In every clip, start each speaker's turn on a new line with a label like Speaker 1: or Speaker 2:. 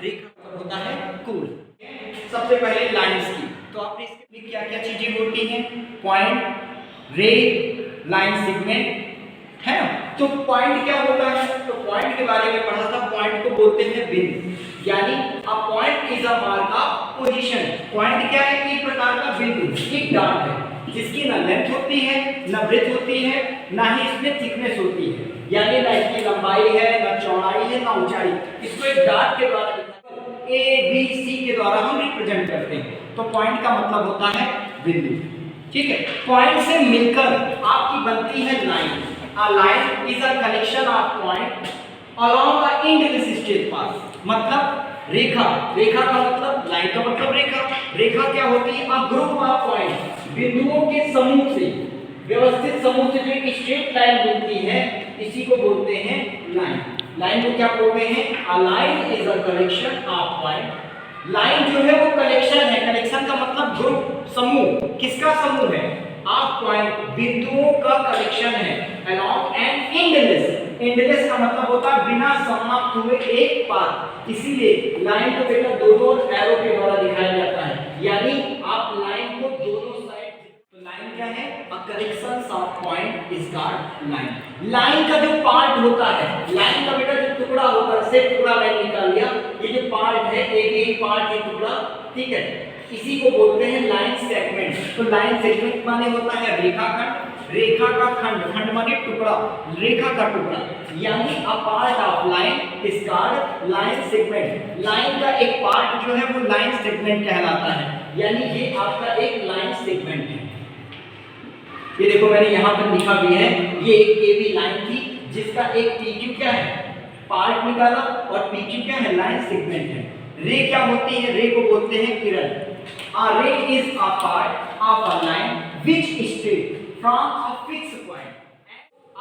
Speaker 1: रेखा का होता है कोण। सबसे पहले लाइंस की, तो आपने इसके क्या क्या चीजें होती हैं, पॉइंट, रे, लाइन सेगमेंट, है ना। तो पॉइंट क्या होता है, तो पॉइंट के बारे में पढ़ा था। पॉइंट को बोलते हैं बिंदु, यानी a point is a mark of position. Point क्या है, एक प्रकार का बिंदु, एक डाट है जिसकी ना लेंथ होती है, ना ब्रेथ होती है, ना ही इसमें थिकनेस होती है, यानी ना इसकी लंबाई है, ना चौड़ाई है, ना ऊंचाई। इसको एक डाट के द्वारा ए बी सी के द्वारा हम रिप्रेजेंट करते हैं। तो पॉइंट का मतलब होता है बिंदु, ठीक है। पॉइंट से मिलकर आपकी बनती है line. A line is a collection of points along the endless straight path। मतलब रेखा, रेखा का मतलब, लाइन का मतलब रेखा। रेखा क्या होती है, a group of points, बिंदुओं के समूह से, व्यवस्थित समूह से जो एक स्ट्रेट लाइन बनती है, इसी को बोलते हैं लाइन। लाइन को क्या बोलते हैं, a line is a collection of points। Line जो है वो कलेक्शन है, कलेक्शन का मतलब ग्रुप, समूह। किसका समूह है, ऑफ पॉइंट, बिंदुओं का कलेक्शन है, along an endless। endless का मतलब होता है बिना समाप्त हुए एक पाथ। इसीलिए लाइन को बेटा दोनों एरो के द्वारा दिखाया जाता है, यानी आप लाइन को दोनों साइड। तो लाइन क्या है, a collection of point is called line। Line का जो पार्ट होता है, लाइन का बेटा जो टुकड़ा होता है, से टुकड़ा मैंने निकाल लिया, ये जो पार्ट है, एक पार्ट है टुकड़ा, ठीक है, इसी को बोलते हैं लाइन सेगमेंट। तो लाइन सेगमेंट माने होता है रेखाखंड, रेखा का खंड, खंड माने टुकड़ा, रेखा का टुकड़ा, यानी a part of line is called line segment. Line का एक पार्ट जो है वो लाइन सेगमेंट कहलाता है, यानी ये आपका एक लाइन सेगमेंट है। ये देखो मैंने यहाँ पर लिखा भी है, ये एक एबी लाइन थी जिसका एक पीक्यू क्या है, पार्ट निकाला, और पीक्यू क्या है, लाइन सेगमेंट है। रे क्या होती है, रे को बोलते हैं किरण। A ray is a part of a line which straight from a fixed point।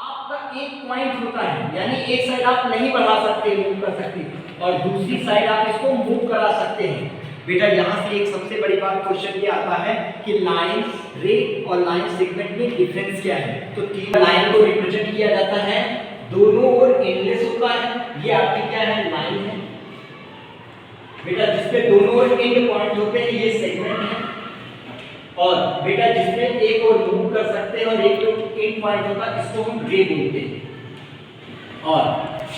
Speaker 1: आपका एक पॉइंट होता है, यानी एक साइड आप नहीं बढ़ा सकते, मूव कर सकते, और दूसरी साइड आप इसको मूव करा सकते हैं। बेटा यहाँ से एक सबसे बड़ी बात क्वेश्चन ये आता है कि लाइन, रे और लाइन सेगमेंट में डिफरेंस क्या है। तो तीन लाइन को रिप्रेजेंट किया जाता है, दोनों ओर एंडलेस होता है, ये आपकी क्या है, लाइन है बेटा, जिसपे दोनों ओर एंड पॉइंट होते हैं, ये सेगमेंट है। और बेटा जिसमें एक और मूव कर सकते हैं और एक जो एंड पॉइंट होता है, इसको हम रे बोलते हैं। और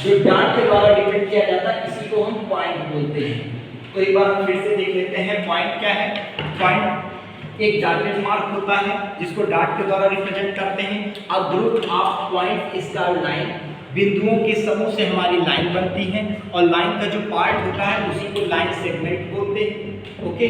Speaker 1: जो डाट के द्वारा डिफाइन किया जाता है, इसी को हम पॉइंट बोलते हैं। तो एक बार हम फिर से देख लेते हैं, पॉइंट क्या है। पॉइंट एक डॉटेड मार्क होता है जिसको डॉट के द्वारा रिप्रेजेंट करते हैं। A group of point is called line. बिंदुओं के समूह से हमारी लाइन बनती है, और लाइन का जो पार्ट होता है उसी को लाइन सेगमेंट बोलते हैं। ओके,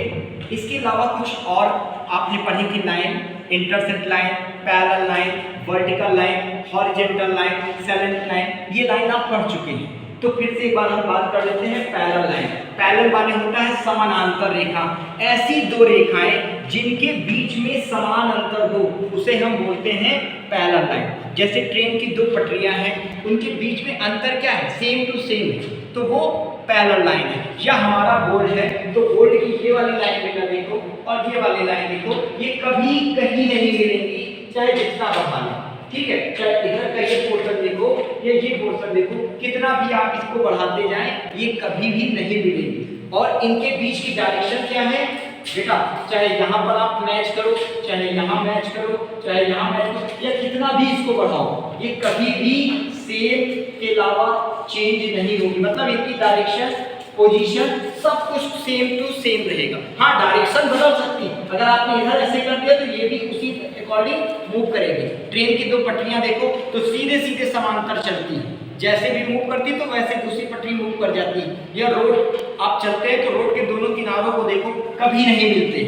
Speaker 1: इसके अलावा कुछ और आपने पढ़ी थी line, intersect line, parallel line, vertical line, horizontal line, salient line, ये लाइन आप पढ़ चुके हैं। तो फिर से एक बार हम बात कर लेते हैं पैरेलल लाइन। पैरेलल माने होता है समानांतर रेखा। ऐसी दो रेखाएं जिनके बीच में समान अंतर हो, उसे हम बोलते हैं पैरेलल लाइन। जैसे ट्रेन की दो पटरियां हैं, उनके बीच में अंतर क्या है, सेम टू सेम है, तो वो पैरेलल लाइन है। या हमारा बोर्ड है, तो बोर्ड की ये वाली लाइन बेटा देखो और ये वाली लाइन देखो, ये कभी कहीं नहीं मिलेंगी, चाहे जितना बढ़ा लें, ठीक है। चाहे इधर का ये पोर्शन देखो, ये पोर्शन देखो, कितना भी आप इसको बढ़ाते जाएं, ये कभी भी नहीं मिलेंगी। और इनके बीच की डायरेक्शन क्या है बेटा, चाहे यहाँ पर आप मैच करो, चाहे यहाँ मैच करो, चाहे यहाँ मैच करो, या कितना भी इसको बढ़ाओ, ये कभी भी सेम के अलावा चेंज नहीं होगी। मतलब इनकी डायरेक्शन, पोजीशन सब कुछ सेम टू सेम रहेगा। हाँ, डायरेक्शन बदल सकती है, अगर आपने इधर ऐसे कर दिया तो ये भी उसी अकॉर्डिंग मूव करेगी। ट्रेन की दो पटरियां देखो तो सीधे सीधे समांतर चलती है, जैसे भी मूव करती तो वैसे दूसरी पटरी मूव कर जाती है। या रोड आप चलते हैं तो रोड के दोनों किनारों को देखो, कभी नहीं मिलते,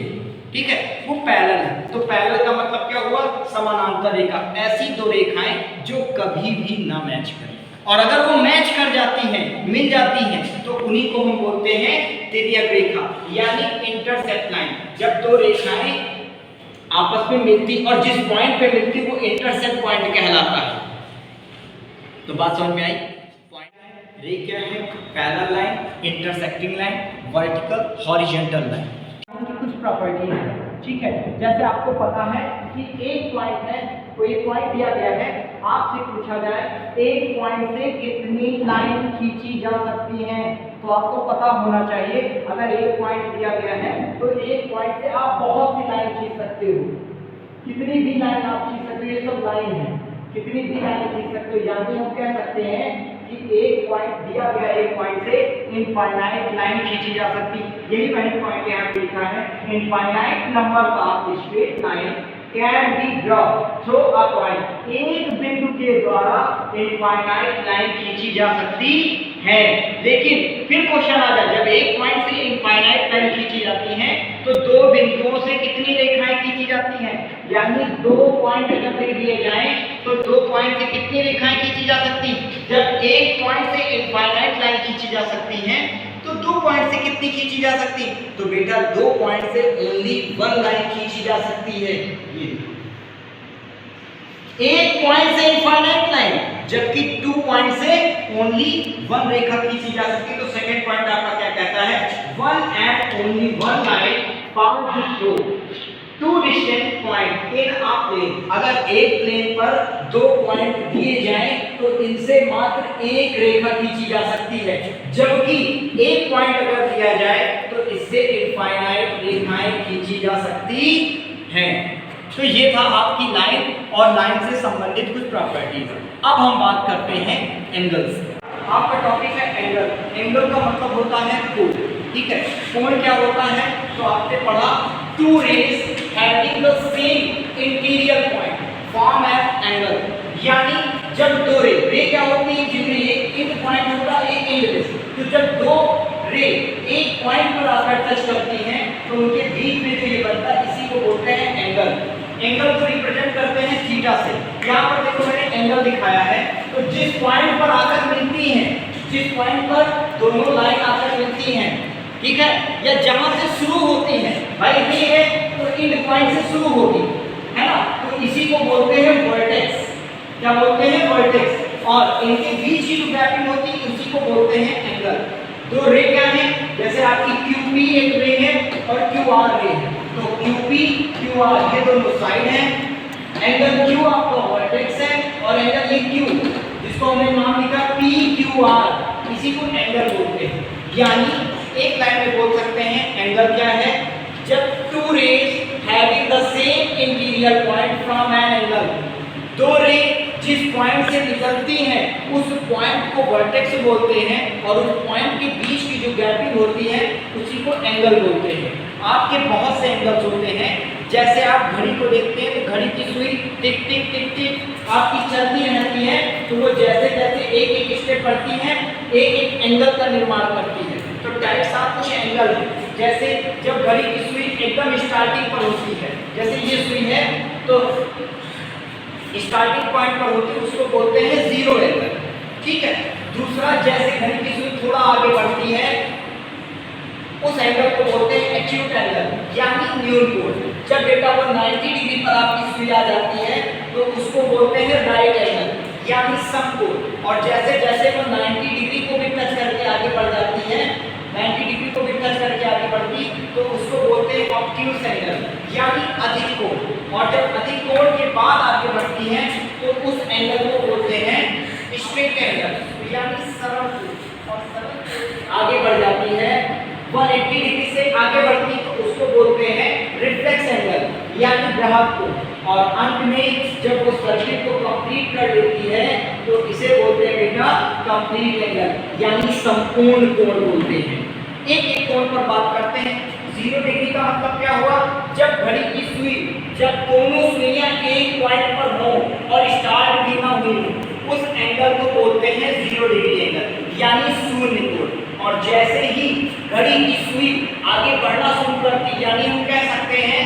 Speaker 1: ठीक है, वो पैरेलल है। तो पैरेलल का मतलब क्या हुआ, समानांतर रेखा। ऐसी दो रेखाएं जो कभी भी ना मैच करें, और अगर वो मैच कर जाती हैं, मिल जाती हैं, तो उन्हीं को हम बोलते हैं तिर्यक रेखा, यानी इंटरसेक्ट लाइन। जब दो रेखाएं आपस में मिलती और जिस पॉइंट पे मिलती वो इंटरसेक्ट पॉइंट कहलाता है। तो बात समझ में आई। पॉइंट रे क्या है, parallel line, intersecting line, vertical, horizontal line. उनकी कुछ प्रॉपर्टीज है, ठीक है। जैसे आपको पता है कि एक पॉइंट है, कोई पॉइंट दिया गया है, आपसे पूछा जाए एक पॉइंट से कितनी लाइन खींची जा सकती हैं, तो आपको पता होना चाहिए अगर एक पॉइंट दिया गया है तो एक पॉइंट से आप बहुत सी लाइन खींच सकते हो, कितनी भी लाइन आप खींच सकते हो, ये सब लाइन है, कितनी भी लाइन खींच सकते हो। यानी हम कह सकते हैं कि एक पॉइंट दिया गया, एक पॉइंट से इनफाइनाइट लाइन खींची जा सकती। यही मैंने पॉइंट यहाँ पे लिखा है, infinite number of straight line can be draw through a point. एक बिंदु के द्वारा इनफाइनाइट लाइन खींची जा सकती है। लेकिन फिर क्वेश्चन आ जाए, जब एक पॉइंट से इनफाइनाइट लाइन खींची जाती है तो दो बिंदुओं से कितनी रेखाएं खींची जाती हैं? यानी दो पॉइंट अगर दे दिए जाएं तो दो पॉइंट से कितनी रेखाएं खींची जा सकती? जब एक पॉइंट से इनफाइनाइट लाइन खींची जा सकती है तो दो पॉइंट से कितनी खींची जा सकती? तो बेटा दो पॉइंट से ओनली वन लाइन खींची जा सकती है। ये एक पॉइंट से इनफाइनाइट लाइन, जबकि 2 पॉइंट से ओनली वन रेखा खींची जा सकती है। तो सेकंड पॉइंट आपका क्या कहता है? One and only one line found through two distant point in a plane. अगर एक प्लेन पर दो पॉइंट दिए जाएं तो इनसे मात्र एक रेखा खींची जा सकती है, जबकि एक पॉइंट अगर दिया जाए तो इससे इनफाइनाइट रेखाएं खींची जा सकती हैं। तो ये था आपकी लाइन और लाइन से संबंधित कुछ प्रॉपर्टीज। अब हम बात करते हैं एंगल्स। आपका टॉपिक है एंगल। एंगल का मतलब होता है कोण, ठीक है। कोण क्या होता है? तो आपने पढ़ा two rays having the same interior point form an angle. यानी जब दो रे क्या होती है? जिनमें एक एंड पॉइंट होता है, एक एंड रेस। तो जब दो रे एक पॉइंट पर आकर टच करती हैं तो उनके बीच में जो ये बनता है इसी को बोलते हैं एंगल। एंगल को रिप्रेजेंट करते हैं थीटा से। यहाँ पर देखो मैंने एंगल दिखाया है, तो जिस पॉइंट पर आकर मिलती हैं, जिस पॉइंट पर दोनों लाइन आकर मिलती हैं, ठीक है, या जहां से शुरू होती है, भाई ये है तो इन पॉइंट से शुरू होगी, है ना, तो इसी को बोलते हैं वर्टेक्स। क्या बोलते हैं? वर्टेक्स। और इनके बीच की जो गैपिंग होती है उसी को बोलते हैं एंगल। दो रे क्या है? जैसे आपकी QP एक रे है और QR रे है, तो QP QR ये दोनों साइड हैं। एंगल Q आपका वर्टेक्स है और एंगल ये Q जिसको हमने नाम लिखा PQR, इसी को एंगल बोलते हैं। यानी एक लाइन में बोल सकते हैं एंगल क्या है? जब two rays having the same interior point from an angle, दो रे जिस पॉइंट से निकलती हैं उस पॉइंट को वर्टेक्स बोलते हैं और उस पॉइंट के बीच की जो गैपिंग होती है उसी को एंगल बोलते हैं। आपके बहुत से एंगल्स होते हैं, जैसे आप घड़ी को देखते हैं तो घड़ी की सुई टिक टिक टिक टिक आपकी चलती रहती है, तो वो जैसे जैसे एक एक स्टेप बढ़ती है एक एक एंगल का निर्माण करती है। तो टाइप्स ऑफ कुछ एंगल है, जैसे जब घड़ी की सुई एकदम स्टार्टिंग पर होती है, जैसे ये सुई है तो स्टार्टिंग पॉइंट पर होती है उसको बोलते हैं जीरो एंगल, ठीक है। दूसरा, जैसे घड़ी की सुई थोड़ा आगे बढ़ती है उस एंगल को बोलते हैं एक्यूट एंगल, यानी न्यून कोण। जब बेटा वो 90 डिग्री पर आपकी सुई आ जाती है तो उसको बोलते हैं राइट एंगल, यानी समकोण। और जैसे जैसे वो 90 डिग्री को भी टच करके आगे बढ़ जाती है, 90 डिग्री को भी टच करके आगे बढ़ती तो उसको बोलते हैं ऑब्ट्यूज एंगल, यानी अधिक कोण। और जब अधिक कोण के बाद आगे बढ़ती है तो उस एंगल को बोलते हैं स्ट्रेट एंगल, यानी सरल कोण। और सरल कोण आगे बढ़ जाती है 180 डिग्री से आगे बढ़ती तो उसको बोलते हैं रिफ्लेक्स एंगल, यानी ग्राहक कोण। और अंत में जब वो सर्किट को कंप्लीट कर लेती है तो इसे बोलते हैं बेटा कंप्लीट एंगल, यानी संपूर्ण कोण बोलते हैं। एक एक कोण पर बात करते हैं। 0 डिग्री का मतलब क्या हुआ? जब घड़ी की सुई, जब दोनों सुइयां एक पॉइंट पर हो और स्टार्ट भी ना हुई, उस एंगल को बोलते हैं 0 डिग्री एंगल, यानी शून्य कोण। और जैसे ही घड़ी की सुई आगे बढ़ना शुरू करती, यानी हम कह सकते हैं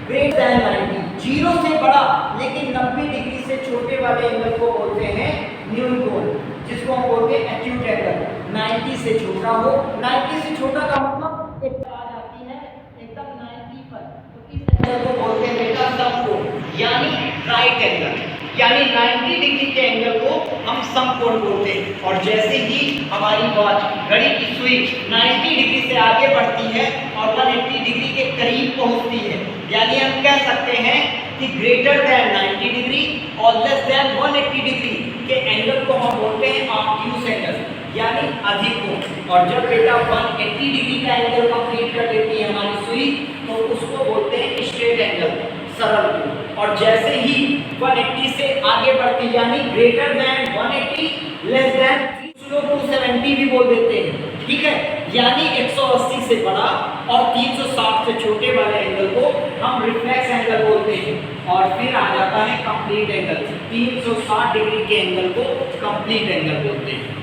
Speaker 1: ग्रेटर देन 90, 0 से बड़ा लेकिन 90 डिग्री से छोटे वाले एंगल को बोलते हैं न्यून कोण, जिसको हम बोलते हैं एक्यूट एंगल। 90 से छोटा हो, 90 से छोटा का मतलब एक आ जाती है एकदम 90 पर, तो इस एंगल को बोलते हैं बेटा समकोण, यानी राइट एंगल, यानी 90 डिग्री के एंगल को हम समकोण बोलते हैं। और जैसे ही हमारी वॉच घड़ी की सुई 90 डिग्री से आगे बढ़ती है और 180 डिग्री के करीब पहुंचती है, यानी हम कह सकते हैं कि ग्रेटर देन 90 डिग्री और लेस देन 180 डिग्री के एंगल को हम बोलते हैं ऑब्ट्यूज एंगल, यानी अधिक कोण। और जब बेटा 180 डिग्री का एंगल कंप्लीट कर लेती है हमारी सुई, तो उसको बोलते हैं स्ट्रेट एंगल, सरल कोण। और जैसे ही 180 से आगे बढ़ती यानी ग्रेटर देन 180 लेस देन 270 भी बोल देते हैं, ठीक है, यानी 180 से बड़ा और 360 से छोटे वाले एंगल को हम रिफ्लेक्स एंगल बोलते हैं। और फिर आ जाता है कंप्लीट एंगल, 360 डिग्री के एंगल को कंप्लीट एंगल बोलते हैं।